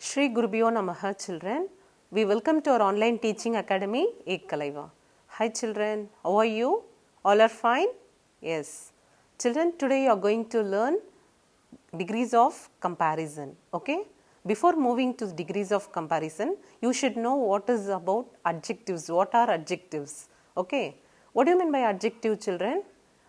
Shri Gurubhyo Namaha children. We welcome to our online teaching academy Ekkalaiva. Hi children, how are you? All are fine? Yes. Children, today you are going to learn degrees of comparison. Okay? Before moving to degrees of comparison, you should know what is about adjectives. What are adjectives? Okay? What do you mean by adjective, children?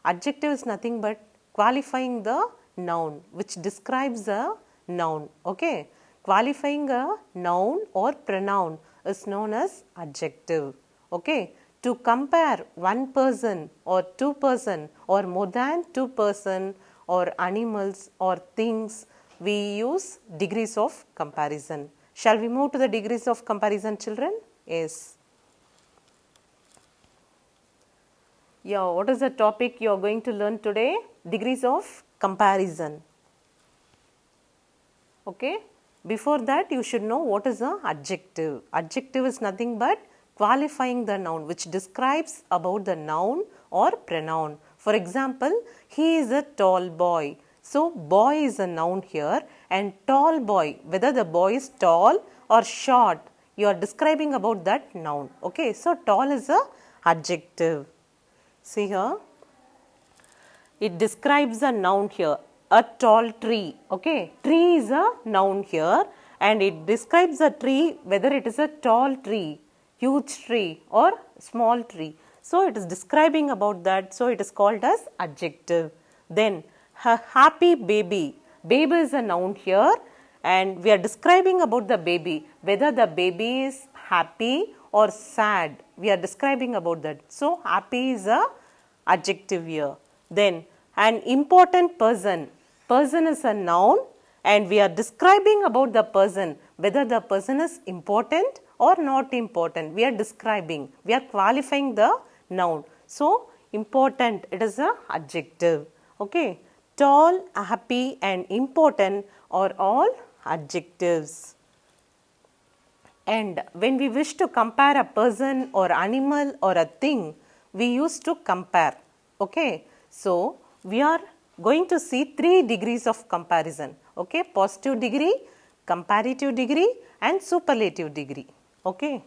Adjective is nothing but qualifying the noun which describes a noun. Okay? Qualifying a noun or pronoun is known as adjective. Okay? To compare one person or two person or more than two person or animals or things, we use degrees of comparison. Shall we move to the degrees of comparison, children? Yes. Yeah, what is the topic you are going to learn today? Degrees of comparison. Okay? Before that, you should know what is an adjective. Adjective is nothing but qualifying the noun which describes about the noun or pronoun. For example, he is a tall boy. So, boy is a noun here and tall boy, whether the boy is tall or short, you are describing about that noun. Okay, so tall is a adjective. See here, it describes a noun here. A tall tree. Okay, tree is a noun here and it describes a tree whether it is a tall tree, huge tree or small tree. So it is describing about that, so it is called as adjective. Then a happy baby. Baby is a noun here and we are describing about the baby whether the baby is happy or sad. We are describing about that. So happy is a adjective here. Then an important person. Person is a noun and we are describing about the person whether the person is important or not important. We are describing, we are qualifying the noun. So important, it is a adjective. Okay, tall, happy and important are all adjectives. And when we wish to compare a person or animal or a thing, we used to compare. Okay, so we are going to see 3 degrees of comparison. Okay, positive degree, comparative degree and superlative degree. Okay.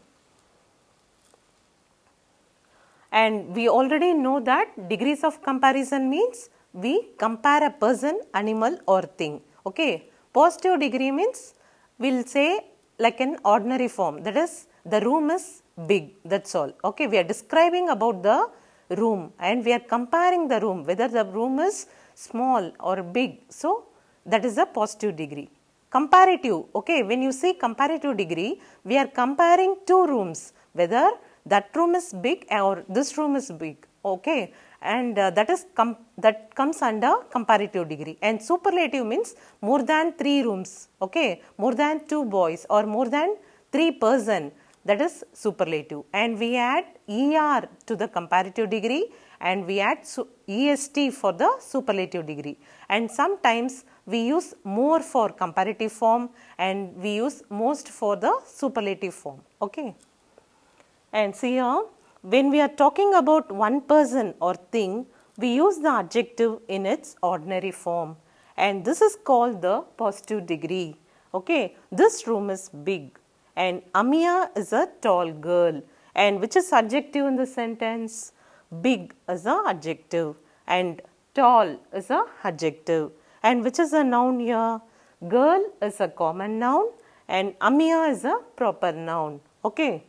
And we already know that degrees of comparison means we compare a person, animal or thing. Okay. Positive degree means we will say like an ordinary form, that is the room is big, that's all. Okay. We are describing about the room and we are comparing the room whether the room is small or big. So that is a positive degree. Comparative, okay, when you say comparative degree, we are comparing two rooms whether that room is big or this room is big. Okay, and that comes under comparative degree. And superlative means more than 3 rooms. Okay, more than 2 boys or more than 3 person, that is superlative. And we add ER to the comparative degree and we add EST for the superlative degree. And sometimes we use more for comparative form and we use most for the superlative form. Okay. And see here, when we are talking about one person or thing, we use the adjective in its ordinary form. And this is called the positive degree. Okay. This room is big. And Amia is a tall girl. And which is adjective in the sentence? Big is a adjective and tall is a adjective. And which is a noun here? Girl is a common noun and Amia is a proper noun. Okay.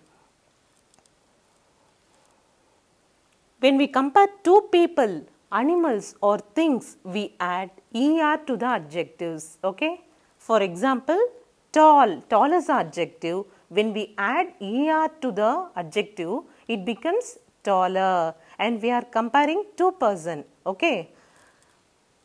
When we compare two people, animals or things, we add ER to the adjectives. Okay. For example, tall. Tall is an adjective. When we add ER to the adjective, it becomes taller and we are comparing two persons. Okay.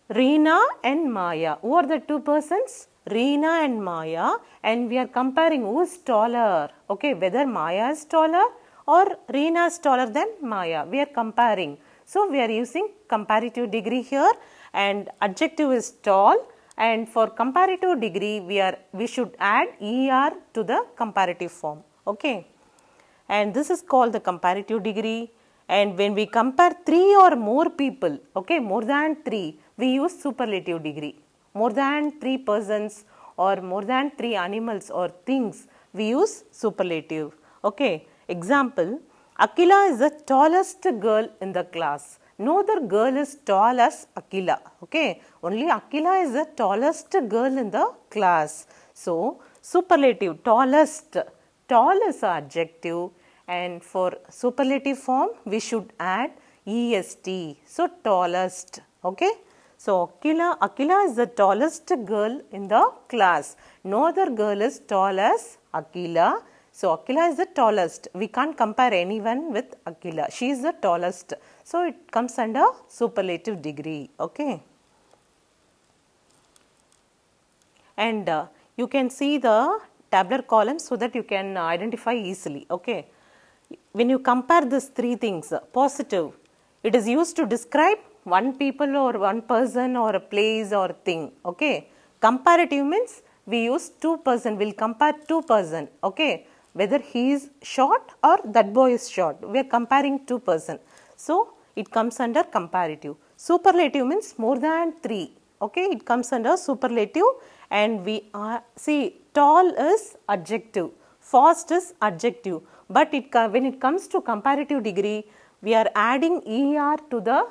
Reena and Maya. Who are the two persons? Reena and Maya, and we are comparing who is taller. Okay, whether Maya is taller or Reena is taller than Maya. We are comparing. So we are using comparative degree here and adjective is tall. And for comparative degree, we should add ER to the comparative form. Okay. And this is called the comparative degree. And when we compare 3 or more people, okay, more than 3, we use superlative degree. More than 3 persons or more than 3 animals or things, we use superlative. Okay. Example, Akila is the tallest girl in the class. No other girl is tall as Akila. Okay. Only Akila is the tallest girl in the class. So, superlative, tallest. Tall is an adjective, and for superlative form we should add est. So, tallest. Okay. So, Akila is the tallest girl in the class. No other girl is tall as Akila. So, Akila is the tallest. We can't compare anyone with Akila. She is the tallest. So, it comes under superlative degree. Okay. And you can see the tabular column so that you can identify easily. Okay. When you compare these three things, positive, it is used to describe one people or one person or a place or thing. Okay. Comparative means we use two person, we will compare two person. Okay. Whether he is short or that boy is short, we are comparing two person. So, it comes under comparative. Superlative means more than 3. Okay. It comes under superlative, and we see tall is adjective, fast is adjective, but when it comes to comparative degree, we are adding er to the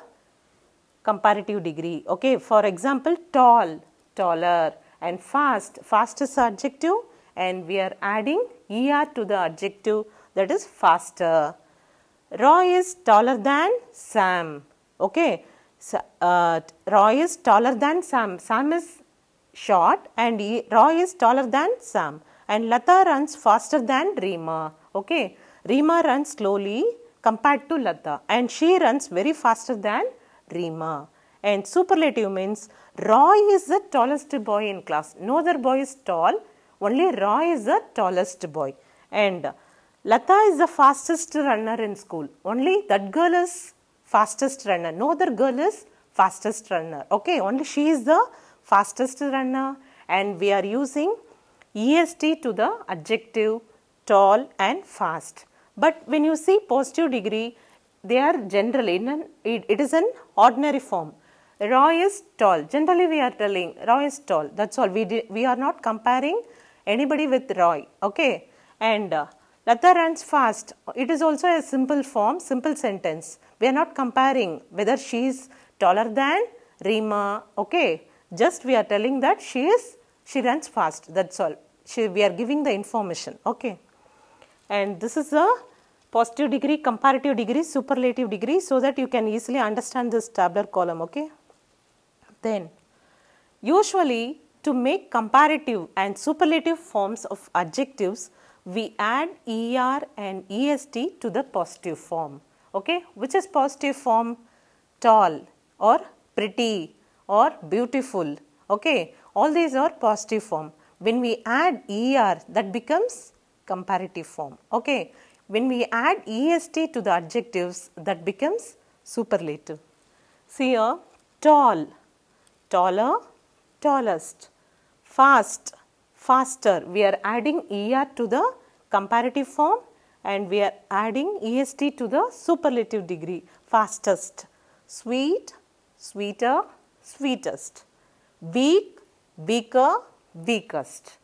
comparative degree. Okay. For example, tall, taller, and fast, fast is adjective, and we are adding er to the adjective, that is faster. Roy is taller than Sam. Okay. So, Roy is taller than Sam. Sam is short and Roy is taller than Sam. And Lata runs faster than Reema. Okay. Reema runs slowly compared to Lata, and she runs very faster than Reema. And superlative means Roy is the tallest boy in class. No other boy is tall. Only Roy is the tallest boy. And Lata is the fastest runner in school. Only that girl is fastest runner. No other girl is fastest runner. Okay. Only she is the fastest runner, and we are using est to the adjective tall and fast. But when you see positive degree, they are generally it is an ordinary form. Roy is tall. Generally we are telling Roy is tall. That's all. We are not comparing anybody with Roy. Okay. And Lata runs fast. It is also a simple form, simple sentence. We are not comparing whether she is taller than Reema. Okay. Just we are telling that she runs fast. That's all. We are giving the information. Okay. And this is a positive degree, comparative degree, superlative degree, so that you can easily understand this tabular column. Okay. Then, usually to make comparative and superlative forms of adjectives, we add er and est to the positive form. Okay. Which is positive form? Tall or pretty or beautiful. Okay. All these are positive form. When we add er, that becomes comparative form. Okay. When we add est to the adjectives, that becomes superlative. See here, tall, taller, tallest, fast, faster. We are adding er to the comparative form, and we are adding est to the superlative degree, fastest, sweet, sweeter, sweetest, weak, weaker, weakest.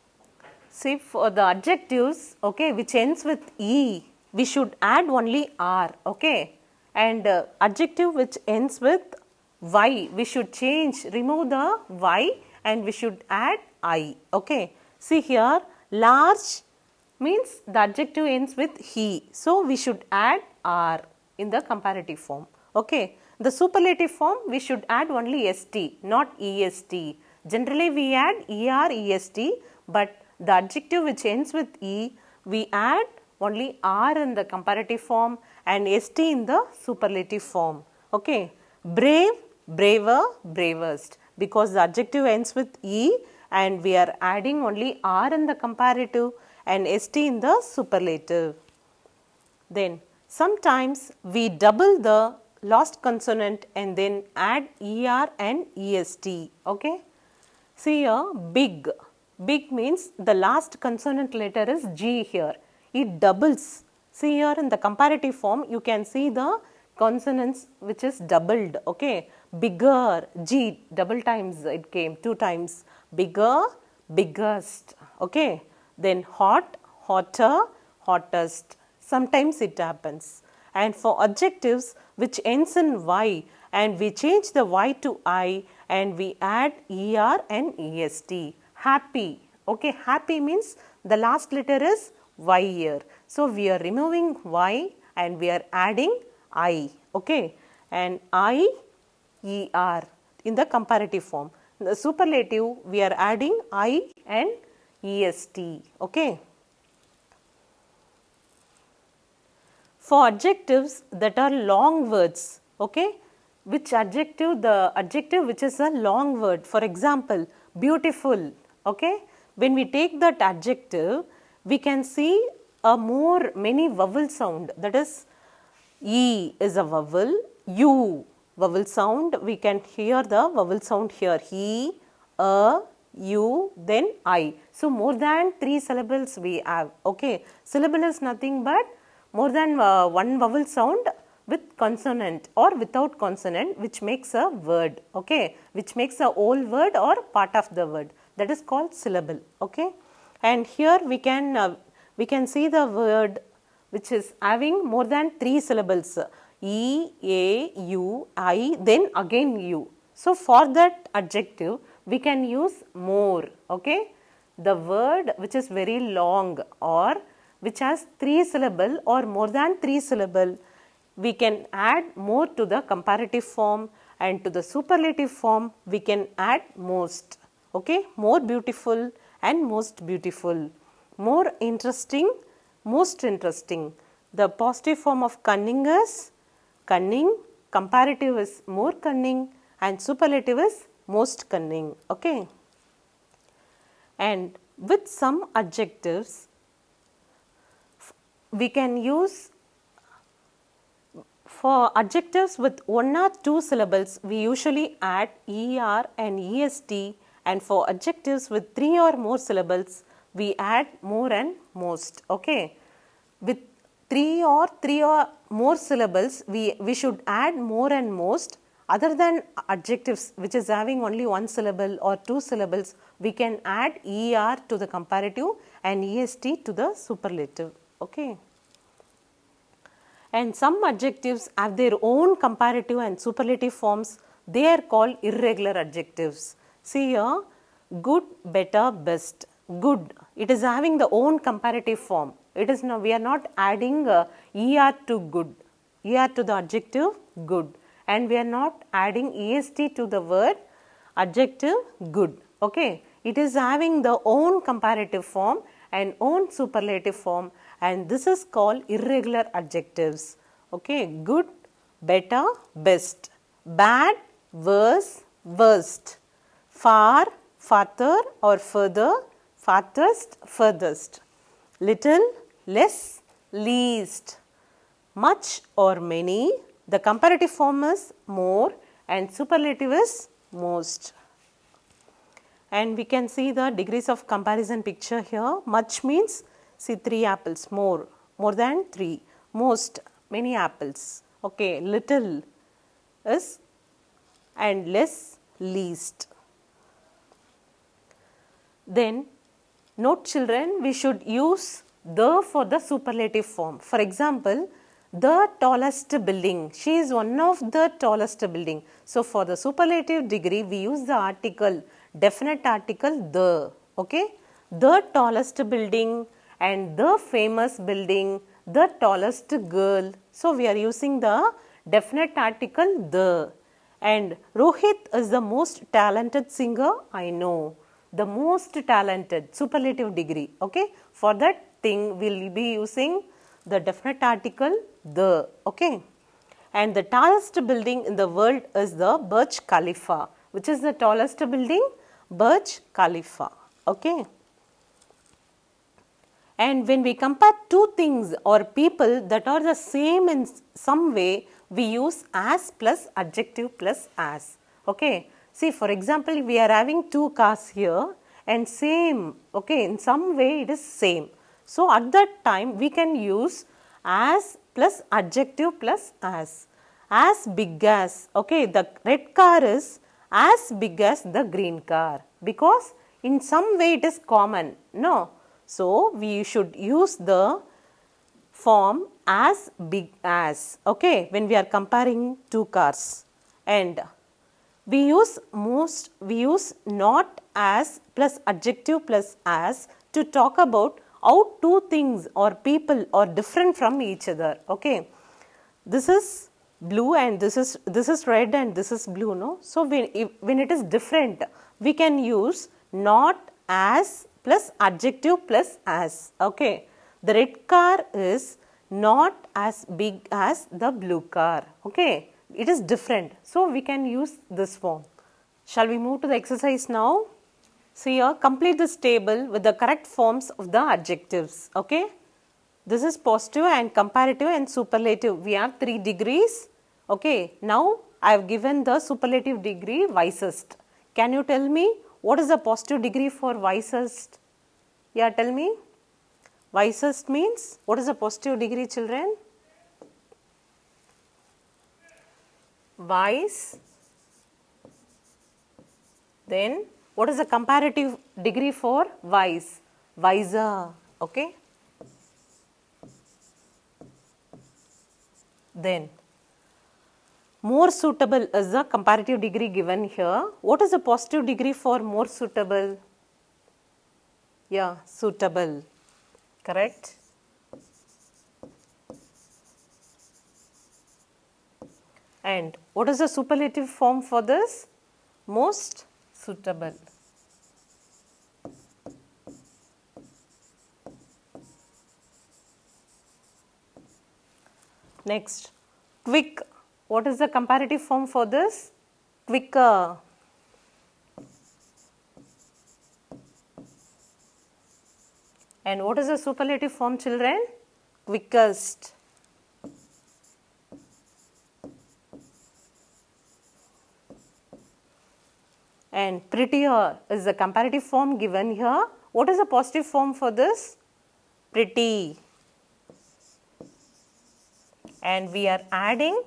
See, for the adjectives, okay, which ends with e, we should add only r. Okay. And adjective which ends with y, we should remove the y, and we should add I. Okay. See here, large means the adjective ends with he. So, we should add r in the comparative form. Okay. The superlative form, we should add only st, not est. Generally, we add er, est, but the adjective which ends with e, we add only r in the comparative form and st in the superlative form. Okay. Brave, braver, bravest, because the adjective ends with e and we are adding only r in the comparative and st in the superlative. Then sometimes we double the last consonant and then add er and est. Okay. See here, big. Big means the last consonant letter is G here. It doubles. See here in the comparative form, you can see the consonants which is doubled. Okay. Bigger, G, double times it came, 2 times. Bigger, biggest, okay. Then hot, hotter, hottest. Sometimes it happens. And for adjectives which ends in y, and we change the y to I and we add er and est. Happy, okay. Happy means the last letter is y here. So we are removing y and we are adding I, okay. And I, er in the comparative form. In the superlative, we are adding I and est, okay. For adjectives that are long words, okay, which adjective? The adjective which is a long word. For example, beautiful, okay. When we take that adjective, we can see many vowel sound, that is E is a vowel, U vowel sound, we can hear the vowel sound here, he, U, then I. So more than 3 syllables we have, okay. Syllable is nothing but more than one vowel sound with consonant or without consonant, which makes a word, okay, which makes a whole word or part of the word, that is called syllable, okay. And here we can see the word which is having more than 3 syllables, E, A, U, I, then again U. So for that adjective we can use more, okay. The word which is very long or which has 3 syllable or more than 3 syllable, we can add more to the comparative form, and to the superlative form we can add most, okay. More beautiful and most beautiful, more interesting, most interesting. The positive form of cunning is cunning, comparative is more cunning, and superlative is most cunning, okay. And with some adjectives we can use, for adjectives with 1 or 2 syllables we usually add er and est, and for adjectives with 3 or more syllables we add more and most, okay. With 3 or more syllables we should add more and most. Other than adjectives which is having only 1 syllable or 2 syllables, we can add er to the comparative and est to the superlative, okay. And some adjectives have their own comparative and superlative forms. They are called irregular adjectives. See here, good, better, best. Good, it is having the own comparative form. It is no, we are not adding er to good, er to the adjective good, and we are not adding est to the word adjective good, okay. It is having the own comparative form and own superlative form, and this is called irregular adjectives, okay. Good, better, best. Bad, worse, worst. Far, farther or further, farthest, furthest. Little, less, least. Much or many. The comparative form is more and superlative is most. And we can see the degrees of comparison picture here. Much means, see 3 apples, more than 3. Most, many apples, okay. Little is, and less, least. Then note children, we should use the for the superlative form. For example, the tallest building, she is one of the tallest building. So for the superlative degree we use the article, definite article the, okay. The tallest building and the famous building, the tallest girl. So we are using the definite article the. And Rohit is the most talented singer I know. The most talented, superlative degree, okay. For that thing we will be using the definite article the, okay. And the tallest building in the world is the Burj Khalifa. Which is the tallest building? Burj Khalifa, okay. And when we compare two things or people that are the same in some way, we use as plus adjective plus as, okay. See, for example, we are having 2 cars here and same, okay, in some way it is same. So at that time we can use as plus adjective plus as. As big as, okay, the red car is as big as the green car because in some way it is common, no? So, we should use the form as big as, okay, when we are comparing two cars. And we use not as plus adjective plus as to talk about how two things or people are different from each other, okay. This is blue and this is red and this is blue, no. So, when it is different, we can use not as plus adjective plus as, okay. The red car is not as big as the blue car, okay. It is different. So, we can use this form. Shall we move to the exercise now? So, here complete this table with the correct forms of the adjectives, okay. This is positive and comparative and superlative. We have 3 degrees, okay. Now, I have given the superlative degree wisest. Can you tell me what is the positive degree for wisest? Yeah, tell me. Wisest means, what is the positive degree, children? Wise. Then, what is the comparative degree for wise? Wiser, okay. Then, more suitable is the comparative degree given here. What is the positive degree for more suitable? Yeah, suitable, correct. And what is the superlative form for this? Most suitable. Next, quick. What is the comparative form for this? Quicker. And what is the superlative form, children? Quickest. And prettier is the comparative form given here. What is the positive form for this? Pretty. And we are adding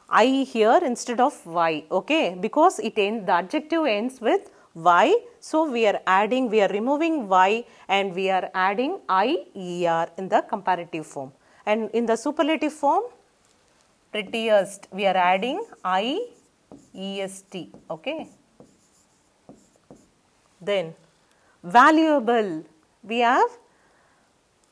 I here instead of y, okay, because the adjective ends with y. So, we are removing y and we are adding I-er in the comparative form. And in the superlative form, prettiest, we are adding I-est, okay. Then, valuable, we have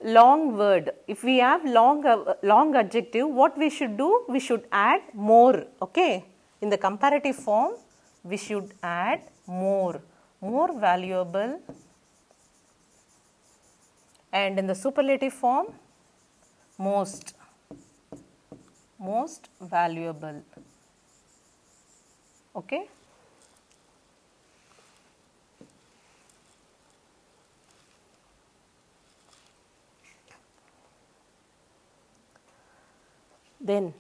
long word. If we have long adjective, what we should do? We should add more, okay. In the comparative form, we should add more valuable. And in the superlative form, most valuable, okay. Then,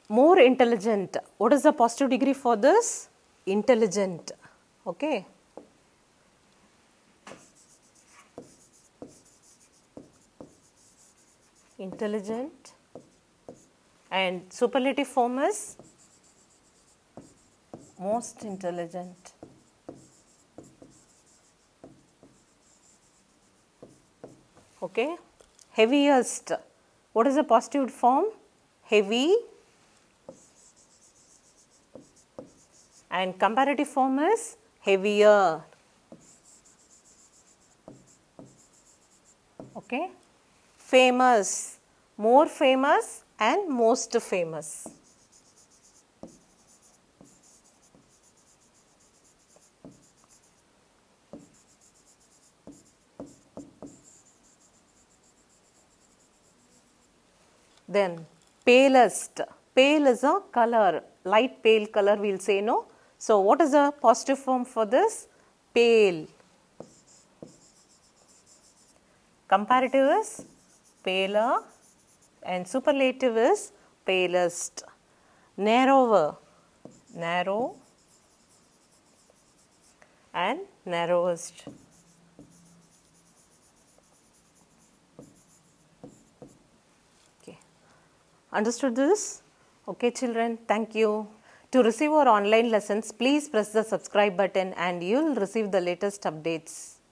more intelligent. What is the positive degree for this? Intelligent, okay. Intelligent. And superlative form is most intelligent. Okay. Heaviest. What is the positive form? Heavy. And comparative form is heavier. Okay. Famous. More famous and most famous. Then palest. Pale is a color, light pale color we will say, no. So, what is the positive form for this? Pale. Comparative is paler and superlative is palest. Narrower, narrow and narrowest. Okay. Understood this? Okay, children, thank you. To receive our online lessons, please press the subscribe button and you'll receive the latest updates.